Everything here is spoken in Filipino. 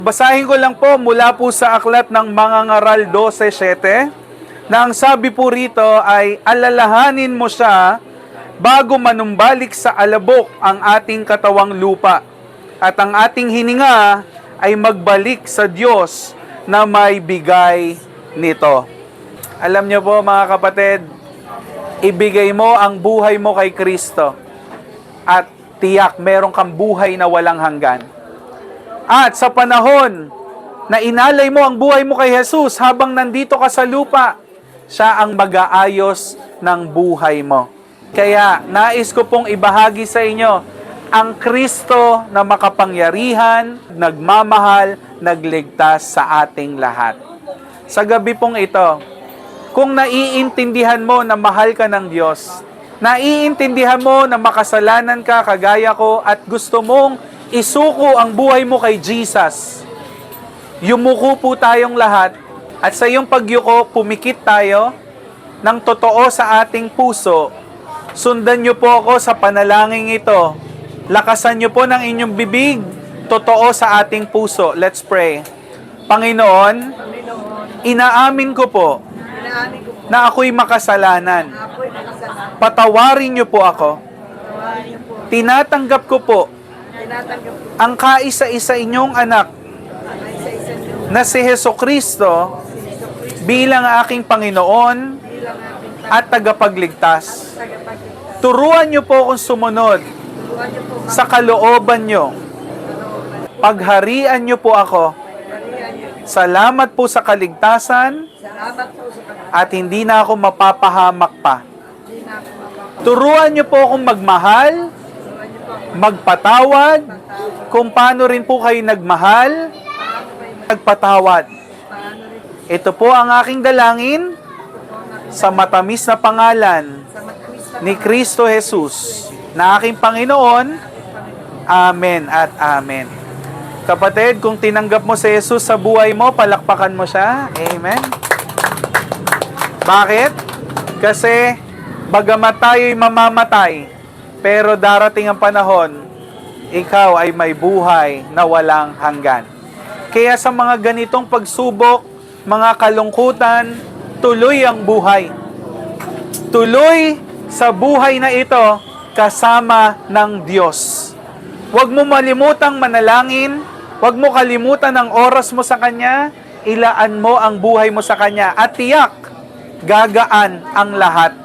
Basahin ko lang po mula po sa aklat ng Mangangaral 12:7 na ang sabi po rito ay alalahanin mo siya bago manumbalik sa alabok ang ating katawang lupa at ang ating hininga ay magbalik sa Diyos na may bigay nito. Alam niyo po mga kapatid, ibigay mo ang buhay mo kay Kristo at tiyak meron kang buhay na walang hanggan. At sa panahon na inalay mo ang buhay mo kay Jesus habang nandito ka sa lupa, siya ang mag-aayos ng buhay mo. Kaya nais ko pong ibahagi sa inyo ang Kristo na makapangyarihan, nagmamahal, nagligtas sa ating lahat. Sa gabi pong ito, kung naiintindihan mo na mahal ka ng Diyos, naiintindihan mo na makasalanan ka kagaya ko at gusto mong isuko ang buhay mo kay Jesus, yumuko po tayong lahat at sa iyong pagyuko, pumikit tayo ng totoo sa ating puso. Sundan niyo po ako sa panalangin ito. Lakasan niyo po ng inyong bibig, totoo sa ating puso. Let's pray. Panginoon, inaamin ko po na ako'y makasalanan. Patawarin niyo po ako. Tinatanggap ko po ang kaisa-isa inyong anak na si Hesukristo bilang aking Panginoon at tagapagligtas. Turuan niyo po akong sumunod sa kalooban niyo. Pagharian niyo po ako. Salamat po sa kaligtasan at hindi na ako mapapahamak pa. Turuan niyo po akong magmahal, magpatawad, kung paano rin po kayo nagmahal, nagpatawad. Ito po ang aking dalangin sa matamis na pangalan ni Kristo Jesus, na aking Panginoon. Amen at amen. Kapatid, kung tinanggap mo si Jesus sa buhay mo, palakpakan mo siya. Amen. Bakit? Kasi bagamat tayo'y mamamatay, pero darating ang panahon, ikaw ay may buhay na walang hanggan. Kaya sa mga ganitong pagsubok, mga kalungkutan, tuloy ang buhay. Tuloy sa buhay na ito kasama ng Diyos. Huwag mo malimutang manalangin, huwag mo kalimutan ang oras mo sa Kanya, ilaan mo ang buhay mo sa Kanya, at tiyak, gagaan ang lahat.